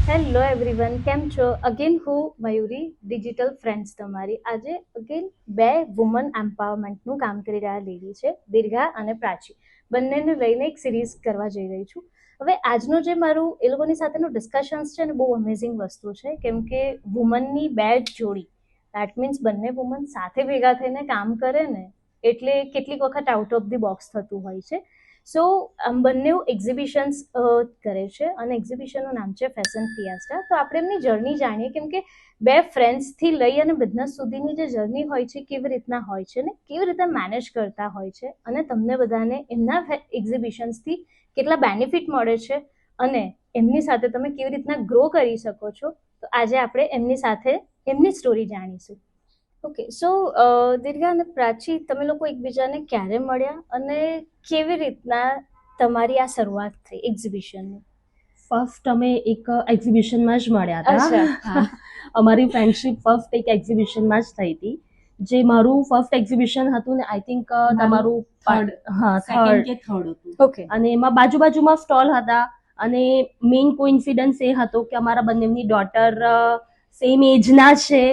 Hello everyone, કેમ છો? Again હું મયુરી, ડિજિટલ ફ્રેન્ડ્સ તમારી. આજે અગેન બે વુમન એમ્પાવરમેન્ટનું કામ કરી રહ્યા લેડી છે, દીર્ઘા અને પ્રાચી. બંનેને લઈને એક સિરીઝ કરવા જઈ રહી છું. હવે આજનું જે મારું એ લોકોની સાથેનું ડિસ્કશન્સ છે ને, બહુ અમેઝિંગ વસ્તુ છે, કેમ કે વુમનની બે જ જોડી, દેટ મીન્સ બંને વુમન સાથે ભેગા થઈને કામ કરે ને, એટલે કેટલીક વખત આઉટ ઓફ ધી બોક્સ થતું હોય છે. સો બંને એક્ઝિબિશન્સ કરે છે અને એક્ઝિબિશનનું નામ છે ફેશન ફિયાસ્ટા. તો આપણે એમની જર્ની જાણીએ, કેમ કે બે ફ્રેન્ડ્સથી લઈ અને બિઝનેસ સુધીની જે જર્ની હોય છે કેવી રીતના હોય છે ને કેવી રીતે મેનેજ કરતા હોય છે, અને તમને બધાને એમના એક્ઝિબિશન્સથી કેટલા બેનિફિટ મળે છે અને એમની સાથે તમે કેવી રીતના ગ્રો કરી શકો છો. તો આજે આપણે એમની સાથે એમની સ્ટોરી જાણીશું. ઓકે, સો દીર્ઘા અને પ્રાચી, તમે લોકો એકબીજાને ક્યારે મળ્યા અને કેવી રીતના તમારી આ શરૂઆત થઈ એક્ઝિબિશનની? ફર્સ્ટ અમે એક એક્ઝિબિશનમાં જ મળ્યા અચ્છા. હતા. અમારી ફ્રેન્ડશિપ ફર્સ્ટ એક એક્ઝિબિશનમાં જ થઈ હતી. જે મારું ફર્સ્ટ એક્ઝિબિશન હતું ને, આઈ થિંક તમારું થર્ડ હતું. ઓકે. અને એમાં બાજુમાં સ્ટોલ હતા. અને મેઇન કોઇન્સિડન્સ એ હતો કે અમારા બંનેની ડોટર સેમ એજના છે,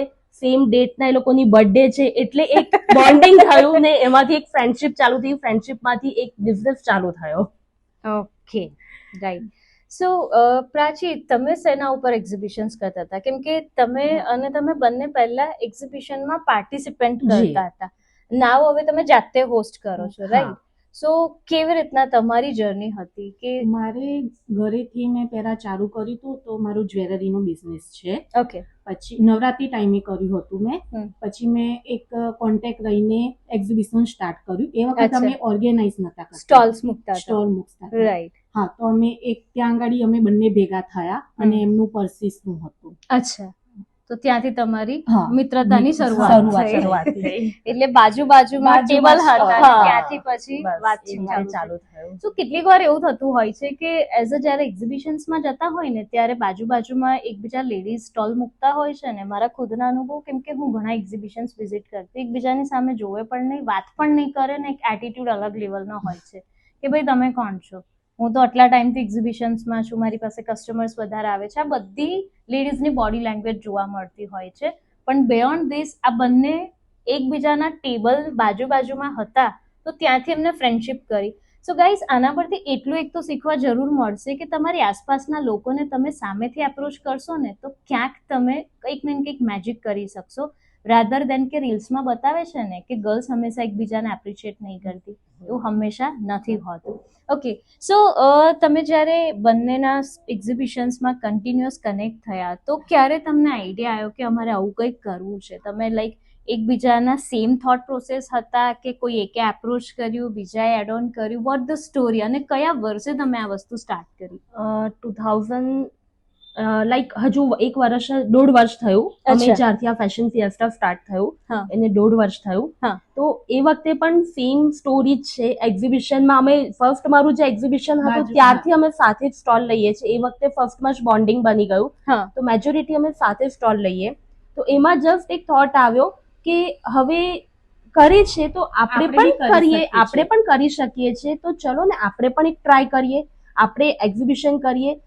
સેમ ડેટના એ લોકોની બર્થડે છે, એટલે એક બોન્ડિંગ થયું ને એમાંથી એક ફ્રેન્ડશિપ ચાલુ થઈ. ફ્રેન્ડશિપમાંથી એક બિઝનેસ ચાલુ થયો. Okay, right. સો પ્રાચી, તમે શેના ઉપર એક્ઝિબિશન્સ કરતા હતા? કેમ કે તમે બંને પહેલા એક્ઝિબિશનમાં પાર્ટિસિપેન્ટ કરતા હતા. નાવ હવે તમે જાતે હોસ્ટ કરો છો, રાઈટ? સો કેવી રીતના તમારી જર્ની હતી? કે મારે ઘરેથી મેં પહેલા ચાલુ કર્યું હતું, તો મારું જ્વેલરીનો બિઝનેસ છે. ઓકે. પછી નવરાત્રી ટાઈમે કર્યું હતું મેં. પછી મેં એક કોન્ટેક્ટ લઈને એક્ઝિબિશન સ્ટાર્ટ કર્યું. એ વખતે અમે ઓર્ગેનાઇઝ નતા કરતા, સ્ટોલ્સ મૂકતા હતા. સ્ટોલ મૂકતા, રાઈટ. હા. તો અમે ત્યાં આગળ અમે બંને ભેગા થયા અને એમનું પરસીસનું હતું. અચ્છા, તો ત્યાંથી તમારી હા, મિત્રતાની શરૂઆત થઈ. એટલે બાજુમાં ટેબલ હતા, ત્યાંથી પછી વાતચીત ચાલુ થયું. તો કેટલીક વાર એવું થતું હોય છે કે એઝ અ જ્યારે એક્ઝિબિશન્સમાં જતા હોય ને, ત્યારે બાજુમાં એકબીજા લેડીઝ સ્ટોલ મૂકતા હોય છે ને. મારા ખુદના અનુભવ, કેમ કે હું ઘણા એક્ઝિબિશન્સ વિઝિટ કરતી, એકબીજાની સામે જોવે પણ નહીં, વાત પણ નહીં કરે ને, એક એટીટ્યુડ અલગ લેવલનો હોય છે કે ભાઈ તમે કોણ છો, હું તો આટલા ટાઈમથી એક્ઝિબિશન્સમાં છું, મારી પાસે કસ્ટમર્સ વધારે આવે છે. આ બધી લેડીઝની બોડી લેંગ્વેજ જોવા મળતી હોય છે. પણ બિયોન્ડ ધીસ, આ બંને એકબીજાના ટેબલ બાજુમાં હતા, તો ત્યાંથી એમને ફ્રેન્ડશિપ કરી. સો ગાઈઝ, આના પરથી એટલું એક તો શીખવા જરૂર મળશે કે તમારી આસપાસના લોકોને તમે સામેથી એપ્રોચ કરશો ને, તો ક્યાંક તમે કંઈક ને કંઈક મેજિક કરી શકશો, રાધર દેન કે રીલ્સમાં બતાવે છે ને કે ગર્લ્સ હંમેશા એકબીજાને એપ્રિશિએટ નહીં કરતી, એવું હંમેશા નથી હોતું. ઓકે, સો તમે જ્યારે બંનેના એક્ઝિબિશન્સમાં કન્ટિન્યુઅસ કનેક્ટ થયા, તો ક્યારે તમને આઈડિયા આવ્યો કે અમારે આવું કંઈક કરવું છે? તમે લાઈક એકબીજાના સેમ થોટ પ્રોસેસ હતા કે કોઈ એકે એપ્રોચ કર્યું, બીજાએ એડ ઓન કર્યું? વોટ ધ સ્ટોરી, અને કયા વર્ષે તમે આ વસ્તુ સ્ટાર્ટ કરી? 2000 લાઈક હજુ 1.5 વર્ષ થયું અમે જ્યારથી આ ફેશન ફિયાસ્ટા સ્ટાર્ટ થયું, એને 1.5 વર્ષ થયું. તો એ વખતે પણ સેમ સ્ટોરી જ છે. એક્ઝિબિશનમાં અમે ફર્સ્ટ મારું જે એક્ઝિબિશન હતું ત્યારથી અમે સાથે જ સ્ટોલ લઈએ છીએ. એ વખતે ફર્સ્ટમાં જ બોન્ડિંગ બની ગયું, તો મેજોરિટી અમે સાથે સ્ટોલ લઈએ. તો એમાં જસ્ટ એક થોટ આવ્યો કે હવે કરે છે તો આપણે પણ કરીએ, આપણે પણ કરી શકીએ છીએ, તો ચલો ને આપણે પણ એક ટ્રાય કરીએ, આપણે એક્ઝિબિશન કરીએ.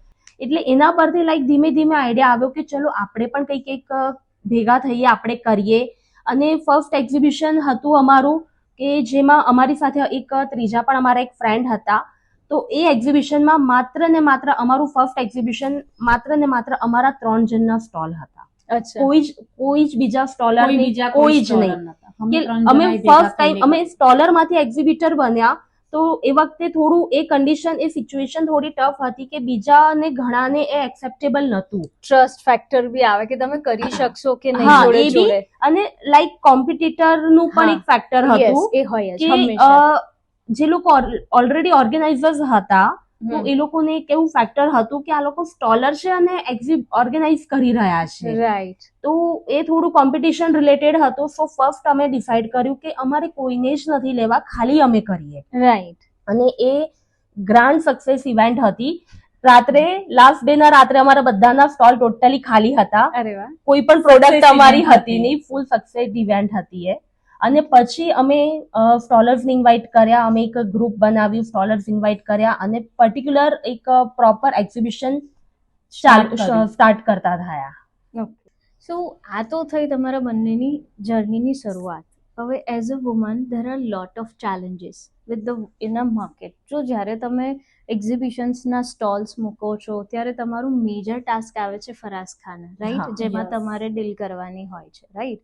એટલે એના પરથી લાઈક ધીમે ધીમે આઈડિયા આવ્યો કે ચલો આપણે પણ કંઈક ભેગા થઈએ, આપણે કરીએ. અને ફર્સ્ટ એક્ઝિબિશન હતું અમારું કે જેમાં અમારી સાથે એક ત્રીજા પણ અમારા એક ફ્રેન્ડ હતા. તો એ એક્ઝિબિશનમાં માત્ર ને માત્ર અમારું ફર્સ્ટ એક્ઝિબિશન માત્ર ને માત્ર અમારા 3 જણના સ્ટોલ હતા. કોઈ જ બીજા સ્ટોલર કોઈ જ નહીં. અમે ફર્સ્ટ ટાઈમ અમે સ્ટોલર માંથી એક્ઝિબિટર બન્યા. તો એ વખતે થોડું એ કન્ડિશન, એ સિચ્યુએશન થોડી ટફ હતી કે બીજાને ઘણાને એ એક્સેપ્ટેબલ નહોતું. ટ્રસ્ટ ફેક્ટર બી આવે કે તમે કરી શકશો કે નહીં જોડે. અને લાઈક કોમ્પિટિટર નું પણ એક ફેક્ટર હતું એ હોય કે જે લોકો ઓલરેડી ઓર્ગેનાઇઝર્સ હતા, તો એ લોકોને કેવું ફેક્ટર હતું કે આ લોકો સ્ટોલર છે અને ઓર્ગેનાઇઝ કરી રહ્યા છે, રાઈટ. તો એ થોડું કોમ્પિટિશન રિલેટેડ હતું. સો ફર્સ્ટ અમે ડિસાઈડ કર્યું કે અમારે કોઈને જ નથી લેવા, ખાલી અમે કરીએ, રાઈટ. અને એ ગ્રાન્ડ સક્સેસ ઇવેન્ટ હતી. રાત્રે લાસ્ટ ડે ના રાત્રે અમારા બધાના સ્ટોલ ટોટલી ખાલી હતા. કોઈ પણ પ્રોડક્ટ અમારી હતી નહીં, ફૂલ સક્સેસ ઇવેન્ટ હતી એ. અને પછી અમે સ્ટોલર્સને ઇન્વાઇટ કર્યા, અમે એક ગ્રુપ બનાવ્યું, સ્ટોલર્સ ઇન્વાઇટ કર્યા અને પર્ટિક્યુલર એક પ્રોપર એક્ઝિબિશન સ્ટાર્ટ કરતા થયા. સો આ તો થઈ તમારા બંનેની જર્નીની શરૂઆત. હવે as a woman there are lot of challenges with the in a market. જો જ્યારે તમે એક્ઝિબિશન્સના સ્ટોલ્સ મૂકો છો ત્યારે તમારું મેજર ટાસ્ક આવે છે ફરાઝ ખાના, રાઈટ, જેમાં તમારે ડીલ કરવાની હોય છે, રાઈટ.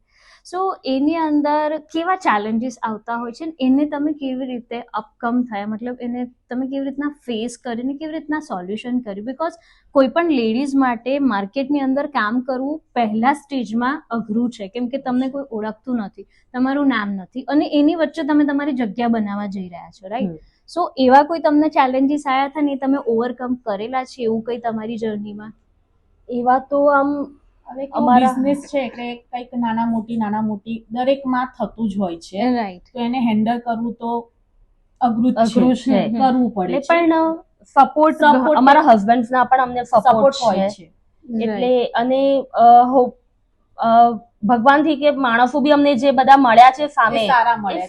સો એની અંદર કેવા ચેલેન્જીસ આવતા હોય છે, એને તમે કેવી રીતે અપકમ થયા, મતલબ એને તમે કેવી રીતના ફેસ કરીને કેવી રીતના સોલ્યુશન કર્યું? બિકોઝ કોઈ પણ લેડીઝ માટે માર્કેટની અંદર કામ કરવું પહેલા સ્ટેજમાં અઘરું છે, કેમ કે તમને કોઈ ઓળખતું નથી, તમારું નામ નથી, અને એની વચ્ચે તમે તમારી જગ્યા બનાવવા જઈ રહ્યા છો, રાઈટ. સો એવા કોઈ તમને ચેલેન્જીસ આવ્યા હતા ને એ તમે ઓવરકમ કરેલા છે એવું કંઈ તમારી જર્નીમાં? એવા તો આમ અમારા બિઝનેસ છે એટલે કંઈક નાના મોટી દરેકમાં થતું જ હોય છે, રાઈટ. તો એને હેન્ડલ કરવું તો અઘરું છે, કરવું પડે છે. પણ સપોર્ટ અમારા હસબન્ડ ના પણ અમને સપોર્ટ હોય છે, એટલે અને ભગવાનથી કે માણસો બી અમને જે બધા મળ્યા છે સામે એ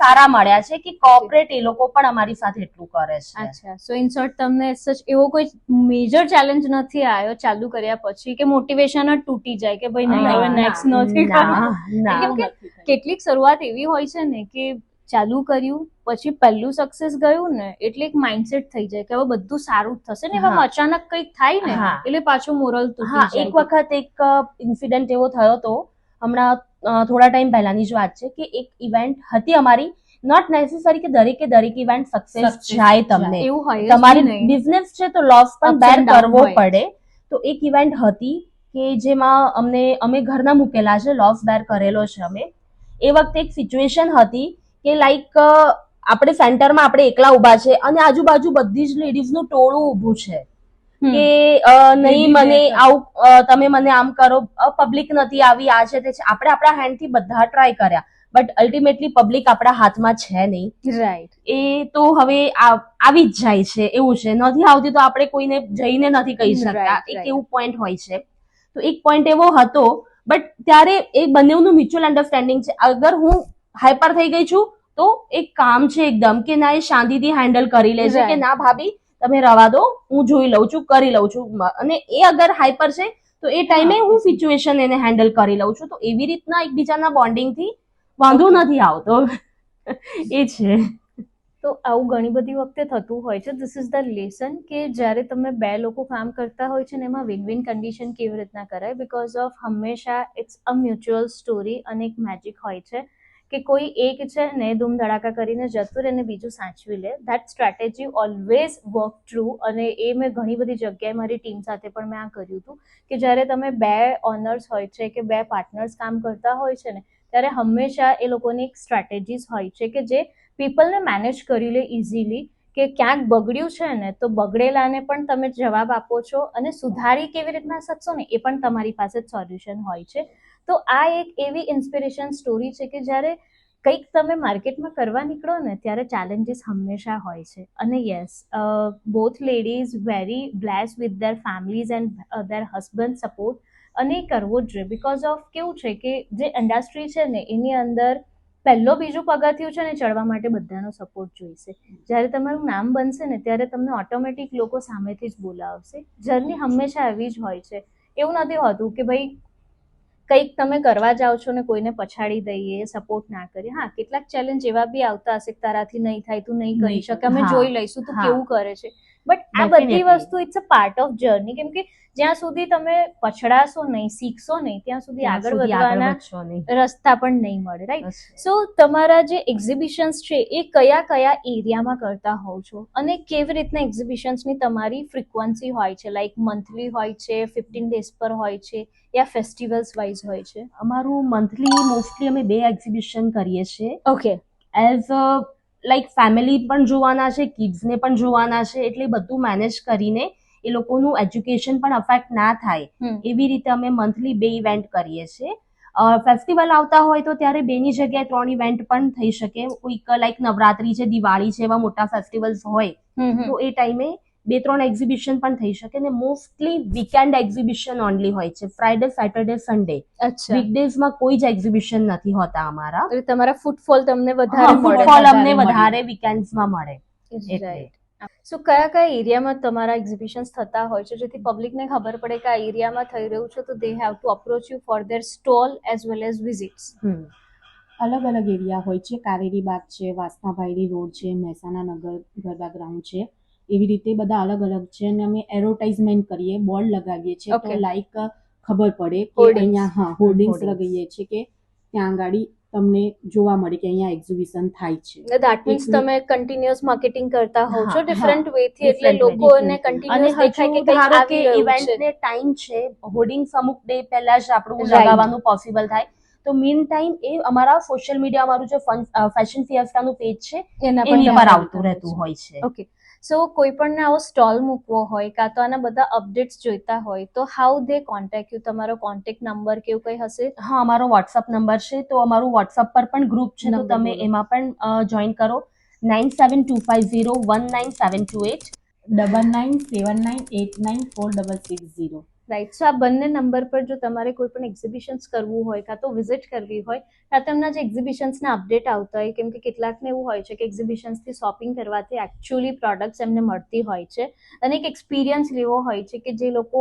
સારા મળ્યા છે કે કોઓપરેટ એ લોકો પણ અમારી સાથે એટલું કરે છે. અચ્છા, સો ઇન શોર્ટ તમને સચ એવો કોઈ મેજર ચેલેન્જ નથી આવ્યો ચાલુ કર્યા પછી કે મોટિવેશન જ તૂટી જાય કે ભાઈ નહીં હવે નેક્સ્ટ નથી કરવું? કેમ કે કેટલીક શરૂઆત એવી હોય છે ને કે ચાલુ કર્યું પછી પહેલું સક્સેસ ગયું ને એટલે એક માઇન્ડસેટ થઈ જાય કે હવે બધું સારું જ થશે ને, એમાં અચાનક કંઈક થાય ને એટલે પાછું મોરલ તૂટી જાય. એક વખત એક ઇન્સિડન્ટ એવો થયો હતો, હમણાં થોડા ટાઈમ પહેલાની જ વાત છે, કે એક ઇવેન્ટ હતી અમારી. નોટ નેસેસરી કે દરેક ઇવેન્ટ સક્સેસ જાય તમને, એવું હોય તમારી બિઝનેસ છે તો લોસ પણ બેર કરવો પડે. તો એક ઇવેન્ટ હતી કે જેમાં અમે ઘરના મૂકેલા છે, લોસ બેર કરેલો છે અમે. એ વખતે એક સિચ્યુએશન હતી કે લાઈક આપણે સેન્ટરમાં આપણે એકલા ઉભા છે અને આજુબાજુ બધી જ લેડીઝનું ટોળું ઊભું છે કે નહીં મને આવું તમે મને આમ કરો, પબ્લિક નથી આવી, આ છે તે છે. આપણે આપણા હેન્ડથી બધા ટ્રાય કર્યા, બટ અલ્ટિમેટલી પબ્લિક આપણા હાથમાં છે નહીં, રાઈટ. એ તો હવે આવી જ જાય છે, એવું છે. નથી આવતી તો આપણે કોઈને જઈને નથી કહી શકતા, એક એવું પોઈન્ટ હોય છે. તો એક પોઈન્ટ એવો હતો, બટ ત્યારે એ બંનેનું મ્યુચ્યુઅલ અન્ડરસ્ટેન્ડિંગ છે. અગર હું હાઈપર થઈ ગઈ છું તો એક કામ છે એકદમ કે ના, એ શાંતિથી હેન્ડલ કરી લે છે કે ના ભાભી તમે રવા દો, હું જોઈ લઉં છું, કરી લઉં છું. અને એ અગર હાઈપર છે તો એ ટાઈમે હું સિચ્યુએશન એને હેન્ડલ કરી લઉં છું. તો એવી રીતના એકબીજાના બોન્ડિંગથી વાંધો નથી આવતો. એ છે. તો આવું ઘણી બધી વખતે થતું હોય છે. ધીસ ઇઝ ધ લેસન કે જ્યારે તમે બે લોકો કામ કરતા હોય છે ને એમાં વિન વિન કન્ડિશન કેવી રીતના કરાય, બિકોઝ ઓફ હંમેશા ઇટ્સ અ મ્યુચ્યુઅલ સ્ટોરી અને એક મેજિક હોય છે કે કોઈ એક છે ને ધૂમ ધડાકા કરીને જતું રહે અને બીજું સાચવી લે. That strategy always work true. અને એ મેં ઘણી બધી જગ્યાએ મારી ટીમ સાથે પણ મેં આ કર્યું હતું કે જ્યારે તમે બે ઓનર્સ હોય છે કે બે પાર્ટનર્સ કામ કરતા હોય છે ને ત્યારે હંમેશા એ લોકોની એક સ્ટ્રેટેજીસ હોય છે કે જે પીપલને મેનેજ કરી લે ઇઝીલી, કે ક્યાંક બગડ્યું છે ને તો બગડેલાને પણ તમે જવાબ આપો છો અને સુધારી કેવી રીતના શકશો ને એ પણ તમારી પાસે જ સોલ્યુશન હોય છે. તો આ એક એવી ઇન્સ્પિરેશન સ્ટોરી છે કે જ્યારે કંઈક તમે માર્કેટમાં કરવા નીકળો ને ત્યારે ચેલેન્જીસ હંમેશા હોય છે. અને yes, both ladies very blessed with their families and there husband support, અને એ કરવો જ જોઈએ. બિકોઝ ઓફ કેવું છે કે જે ઇન્ડસ્ટ્રી છે ને એની અંદર પહેલો બીજું પગથિયું છે ને ચડવા માટે બધાનો સપોર્ટ જોઈશે. જ્યારે તમારું નામ બનશે ને ત્યારે તમને ઓટોમેટિક લોકો સામેથી જ બોલાવશે. જર્ની હંમેશા એવી જ હોય છે. એવું નથી હોતું કે ભાઈ કંઈક તમે કરવા જાઓ છો ને કોઈને પછાડી દઈએ, સપોર્ટ ના કરીએ. હા, કેટલાક ચેલેન્જ એવા બી આવતા હશે કે તારાથી નહીં થાય, તું નહીં કરી શકે, અમે જોઈ લઈશું તું કેવું કરે છે. બટ આ બધી વસ્તુ it's a part of journey, કેમ કે જ્યાં સુધી તમે પછડાશો નહીં, શીખશો નહીં, ત્યાં સુધી આગળ વધવાના રસ્તા પણ નહીં મળે, રાઈટ. સો તમારા જે એક્ઝિબિશન્સ છે એ કયા કયા એરિયામાં કરતા હોવ છો અને કેવી રીતના એક્ઝિબિશન્સની તમારી ફ્રિકવન્સી હોય છે? લાઈક મંથલી હોય છે, 15 ડેઝ પર હોય છે, યા ફેસ્ટિવલ્સ વાઇઝ હોય છે? અમારું મંથલી મોસ્ટલી અમે 2 એક્ઝિબિશન કરીએ છીએ. ઓકે. એઝ લાઈક ફેમિલી પણ જોવાના છે, કિડ્સને પણ જોવાના છે, એટલે બધું મેનેજ કરીને એ લોકોનું એજ્યુકેશન પણ અફેક્ટ ના થાય એવી રીતે અમે મંથલી 2 ઇવેન્ટ કરીએ છીએ. ફેસ્ટિવલ આવતા હોય તો ત્યારે 2ની જગ્યાએ 3 ઇવેન્ટ પણ થઈ શકે. કોઈક લાઈક નવરાત્રી છે, દિવાળી છે, એવા મોટા ફેસ્ટિવલ્સ હોય તો એ ટાઈમે 2-3 એક્ઝિબિશન પણ થઈ શકે. ને મોસ્ટલી વીકેન્ડ એક્ઝિબિશન ઓનલી હોય છે, ફ્રાઈડે, સેટરડે, સન્ડે. વીકડેઝમાં કોઈ જ એક્ઝિબિશન નથી હોતા અમારા. તમારા ફૂટફોલ તમને વધારે મળે. ફૂટફોલ અમને વધારે વીકેન્ડ્સમાં મળે. રાઈટ. સો કયા કયા એરિયામાં તમારા એક્ઝિબિશન્સ થતા હોય છે જેથી પબ્લિકને ખબર પડે કે આ એરિયામાં થઈ રહ્યું છે તો they have to approach you for there stall as well as visits? અલગ અલગ એરિયા હોય છે. કારેરી બાગ છે, વાસનાભાયરી રોડ છે, મહેસાણા નગર ગરબા ગ્રાઉન્ડ છે, એવી રીતે બધા અલગ અલગ છે. અને અમે એડવર્ટાઇઝમેન્ટ કરીએ, બોર્ડ લગાવીએ છીએ તો લાઈક ખબર પડે કે અહીંયા હોર્ડિંગ્સ લગાવીએ છીએ કે ત્યાં આગળ તમને જોવા મળે કે અહીંયા એક્ઝિબિશન થાય છે. ધેટ મીન્સ તમે કન્ટિન્યુઅસ માર્કેટિંગ કરતા હોવ છો ડિફરન્ટ વે થી, એટલે લોકોને કન્ટિન્યુઅસ દેખાય કે કંઈક આવી રહ્યું ઇવેન્ટ છે. ને ટાઈમ છે, હોર્ડિંગ્સ અમુક ડે પહેલા જ આપણું લગાવવાનું પોસિબલ થાય. તો મીન ટાઈમ એ અમારા સોશિયલ મીડિયા, અમારું જે ફેશન ફિએસ્ટાનું પેજ છે એની પર આવતું રહેતું હોય છે. ઓકે, સો કોઈ પણ આવો સ્ટોલ મૂકવો હોય કાં તો આના બધા અપડેટ્સ જોઈતા હોય તો હાઉ દે કોન્ટેક્ટ યુ? તમારો કોન્ટેક્ટ નંબર કે એવું કંઈ હશે? હા, અમારો વોટ્સઅપ નંબર છે, તો અમારું વોટ્સઅપ પર પણ ગ્રુપ છે, તો તમે એમાં પણ જોઈન કરો. 9725019728 9979894660. રાઈટ. સો આ બંને નંબર પર જો તમારે કોઈ પણ એક્ઝિબિશન્સ કરવું હોય કાં તો વિઝિટ કરવી હોય કાં તો એમના જે એક્ઝિબિશન્સના અપડેટ આવતા હોય, કેમ કે કેટલાકને એવું હોય છે કે એક્ઝિબિશન્સથી શોપિંગ કરવાથી એકચ્યુઅલી પ્રોડક્ટ્સ એમને મળતી હોય છે અને એક એક્સપિરિયન્સ લેવો હોય છે કે જે લોકો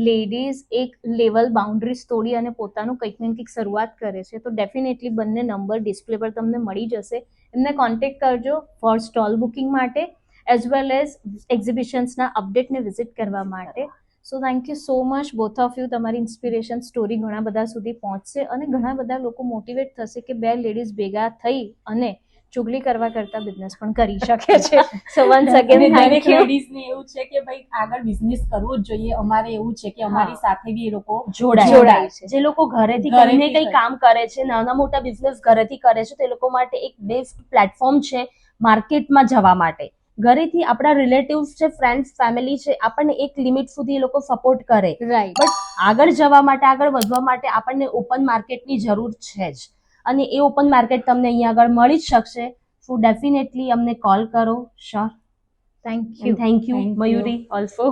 લેડીઝ એક લેવલ બાઉન્ડ્રીઝ તોડી અને પોતાનું કંઈક ને કંઈક શરૂઆત કરે છે, તો ડેફિનેટલી બંને નંબર ડિસ્પ્લે પર તમને મળી જશે. એમને કોન્ટેક્ટ કરજો ફોર સ્ટોલ બુકિંગ માટે એઝ વેલ એઝ એક્ઝિબિશન્સના અપડેટને વિઝિટ કરવા માટે. So thank you so much both of you. તમારી ઇન્સ્પિરેશન સ્ટોરી ઘણા બધા સુધી પહોંચશે અને ઘણા બધા લોકો મોટિવેટ થશે કે બે લેડીઝ ભેગા થઈ અને ચુગલી કરવા કરતા બિઝનેસ પણ કરી શકે છે. So once again thank you. લેડીઝને એવું છે કે ભાઈ આગળ બિઝનેસ કરવો જ જોઈએ. અમારે એવું છે કે અમારી સાથે બી એ લોકો જોડાય છે. જે લોકો ઘરેથી કરીને કંઈ કામ કરે છે, નાના મોટા બિઝનેસ ઘરેથી કરે છે, તે લોકો માટે એક બેસ્ટ પ્લેટફોર્મ છે માર્કેટમાં જવા માટે. ઘરેથી આપણા રિલેટિવ્સ છે, ફ્રેન્ડ્સ, ફેમિલી છે, આપણને એક લિમિટ સુધી એ લોકો સપોર્ટ કરે, રાઈટ, બટ આગળ જવા માટે, આગળ વધવા માટે આપણને ઓપન માર્કેટની જરૂર છે જ, અને એ ઓપન માર્કેટ તમને અહીંયા આગળ મળી જ શકશે. સો ડેફિનેટલી અમને કોલ કરો. Sure. Thank you. Thank you Mayuri also.